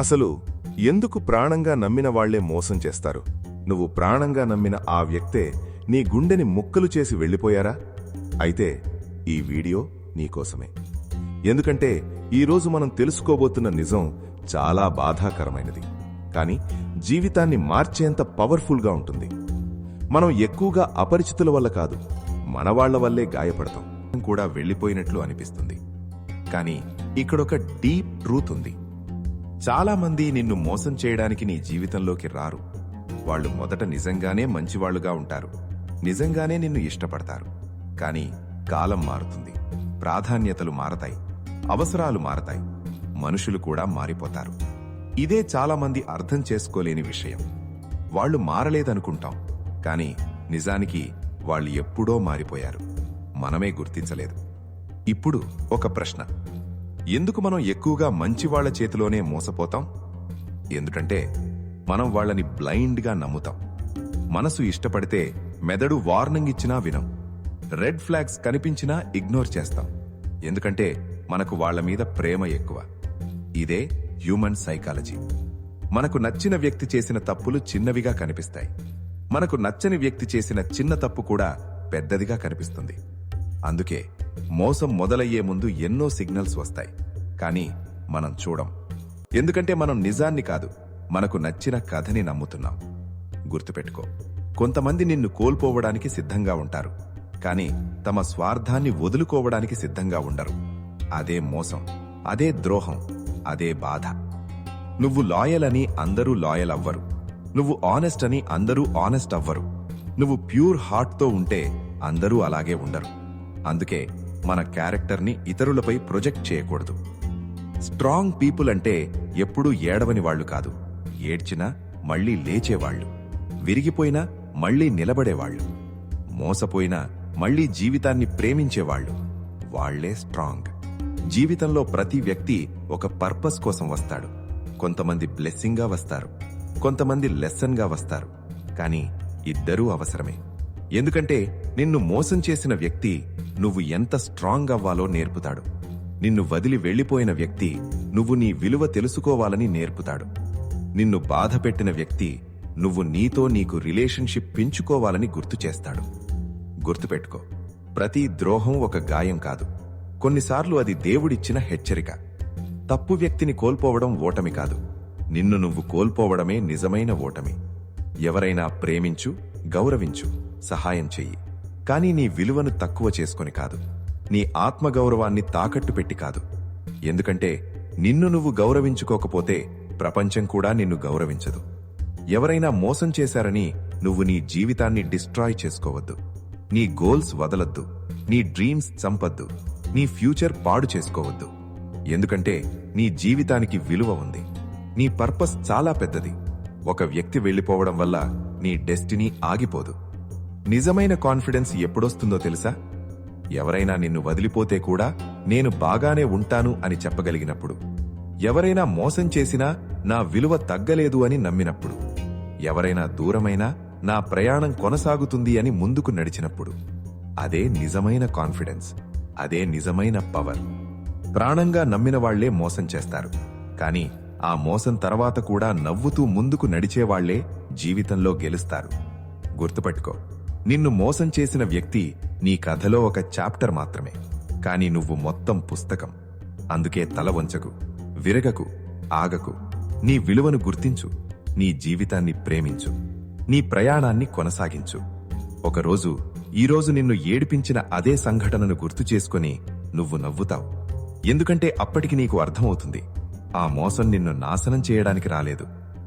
అసలు ఎందుకు ప్రాణంగా నమ్మిన వాళ్లే మోసం చేస్తారు? నువ్వు ప్రాణంగా నమ్మిన ఆ వ్యక్తే నీ గుండెని ముక్కలు చేసి వెళ్ళిపోయారా? అయితే ఈ వీడియో నీకోసమే. ఎందుకంటే ఈరోజు మనం తెలుసుకోబోతున్న నిజం చాలా బాధాకరమైనది, కానీ జీవితాన్ని మార్చేంత పవర్ఫుల్గా ఉంటుంది. మనం ఎక్కువగా అపరిచితుల వల్ల కాదు, మనవాళ్ల వల్లే గాయపడతాం కూడా వెళ్ళిపోయినట్లు అనిపిస్తుంది. కానీ ఇక్కడొక డీప్ ట్రూత్ ఉంది. చాలామంది నిన్ను మోసం చేయడానికి నీ జీవితంలోకి రారు. వాళ్ళు మొదట నిజంగానే మంచివాళ్లుగా ఉంటారు, నిజంగానే నిన్ను ఇష్టపడతారు. కానీ కాలం మారుతుంది, ప్రాధాన్యతలు మారతాయి, అవసరాలు మారతాయి, మనుషులు కూడా మారిపోతారు. ఇదే చాలామంది అర్థం చేసుకోలేని విషయం. వాళ్ళు మారలేదనుకుంటాం, కానీ నిజానికి వాళ్ళు ఎప్పుడో మారిపోయారు, మనమే గుర్తించలేదు. ఇప్పుడు ఒక ప్రశ్న: ఎందుకు మనం ఎక్కువగా మంచివాళ్ల చేతిలోనే మోసపోతాం? ఎందుకంటే మనం వాళ్ళని బ్లైండ్గా నమ్ముతాం. మనసు ఇష్టపడితే మెదడు వార్నింగ్ ఇచ్చినా వినం. రెడ్ ఫ్లాగ్స్ కనిపించినా ఇగ్నోర్ చేస్తాం. ఎందుకంటే మనకు వాళ్ల మీద ప్రేమ ఎక్కువ. ఇదే హ్యూమన్ సైకాలజీ. మనకు నచ్చిన వ్యక్తి చేసిన తప్పులు చిన్నవిగా కనిపిస్తాయి, మనకు నచ్చని వ్యక్తి చేసిన చిన్న తప్పు కూడా పెద్దదిగా కనిపిస్తుంది. అందుకే మోసం మొదలయ్యే ముందు ఎన్నో సిగ్నల్స్ వస్తాయి, కానీ మనం చూడం. ఎందుకంటే మనం నిజాన్ని కాదు, మనకు నచ్చిన కథని నమ్ముతున్నాం. గుర్తుపెట్టుకో, కొంతమంది నిన్ను కోల్పోవడానికి సిద్ధంగా ఉంటారు, కానీ తమ స్వార్థాన్ని వదులుకోవడానికి సిద్ధంగా ఉండరు. అదే మోసం, అదే ద్రోహం, అదే బాధ. నువ్వు లాయల్ అని అందరూ లాయల్ అవ్వరు, నువ్వు ఆనెస్ట్ అని అందరూ ఆనెస్ట్ అవ్వరు, నువ్వు ప్యూర్ హార్ట్తో ఉంటే అందరూ అలాగే ఉండరు. అందుకే మన క్యారెక్టర్ని ఇతరులపై ప్రొజెక్ట్ చేయకూడదు. స్ట్రాంగ్ పీపుల్ అంటే ఎప్పుడూ ఏడవని వాళ్లు కాదు, ఏడ్చినా మళ్లీ లేచేవాళ్లు, విరిగిపోయినా మళ్లీ నిలబడేవాళ్లు, మోసపోయినా మళ్లీ జీవితాన్ని ప్రేమించేవాళ్లు. వాళ్లే స్ట్రాంగ్. జీవితంలో ప్రతి వ్యక్తి ఒక పర్పస్ కోసం వస్తాడు. కొంతమంది బ్లెస్సింగ్గా వస్తారు, కొంతమంది లెసన్గా వస్తారు, కానీ ఇద్దరూ అవసరమే. ఎందుకంటే నిన్ను మోసం చేసిన వ్యక్తి నువ్వు ఎంత స్ట్రాంగ్ అవ్వాలో నేర్పుతాడు. నిన్ను వదిలి వెళ్లిపోయిన వ్యక్తి నువ్వు నీ విలువ తెలుసుకోవాలని నేర్పుతాడు. నిన్ను బాధ పెట్టిన వ్యక్తి నువ్వు నీతో నీకు రిలేషన్షిప్ పెంచుకోవాలని గుర్తు చేస్తాడు. గుర్తుపెట్టుకో, ప్రతి ద్రోహం ఒక గాయం కాదు, కొన్నిసార్లు అది దేవుడిచ్చిన హెచ్చరిక. తప్పు వ్యక్తిని కోల్పోవడం ఓటమి కాదు, నిన్ను నువ్వు కోల్పోవడమే నిజమైన ఓటమి. ఎవరైనా ప్రేమించు, గౌరవించు, సహాయం చెయ్యి, కానీ నీ విలువను తక్కువ చేసుకొని కాదు, నీ ఆత్మగౌరవాన్ని తాకట్టు పెట్టి కాదు. ఎందుకంటే నిన్ను నువ్వు గౌరవించుకోకపోతే ప్రపంచం కూడా నిన్ను గౌరవించదు. ఎవరైనా మోసం చేశారని నువ్వు నీ జీవితాన్ని డిస్ట్రాయ్ చేసుకోవద్దు. నీ గోల్స్ వదలొద్దు, నీ డ్రీమ్స్ చంపొద్దు, నీ ఫ్యూచర్ పాడు చేసుకోవద్దు. ఎందుకంటే నీ జీవితానికి విలువ ఉంది, నీ పర్పస్ చాలా పెద్దది. ఒక వ్యక్తి వెళ్లిపోవడం వల్ల నీ డెస్టినీ ఆగిపోదు. నిజమైన కాన్ఫిడెన్స్ ఎప్పుడొస్తుందో తెలుసా? ఎవరైనా నిన్ను వదిలిపోతే కూడా నేను బాగానే ఉంటాను అని చెప్పగలిగినప్పుడు. ఎవరైనా మోసం చేసినా నా విలువ తగ్గలేదు అని నమ్మినప్పుడు. ఎవరైనా దూరమైనా నా ప్రయాణం కొనసాగుతుంది అని ముందుకు నడిచినప్పుడు. అదే నిజమైన కాన్ఫిడెన్స్, అదే నిజమైన పవర్. ప్రాణంగా నమ్మిన వాళ్లే మోసం చేస్తారు, కానీ ఆ మోసం తర్వాత కూడా నవ్వుతూ ముందుకు నడిచేవాళ్లే జీవితంలో గెలుస్తారు. గుర్తుపెట్టుకో, నిన్ను మోసం చేసిన వ్యక్తి నీ కథలో ఒక చాప్టర్ మాత్రమే, కానీ నువ్వు మొత్తం పుస్తకం. అందుకే తల వంచకు, విరగకు, ఆగకు. నీ విలువను గుర్తించు, నీ జీవితాన్ని ప్రేమించు, నీ ప్రయాణాన్ని కొనసాగించు. ఒకరోజు ఈరోజు నిన్ను ఏడిపించిన అదే సంఘటనను గుర్తు చేసుకుని నువ్వు నవ్వుతావు. ఎందుకంటే అప్పటికి నీకు అర్థమవుతుంది, ఆ మోసం నిన్ను నాశనం చేయడానికి రాలేదు,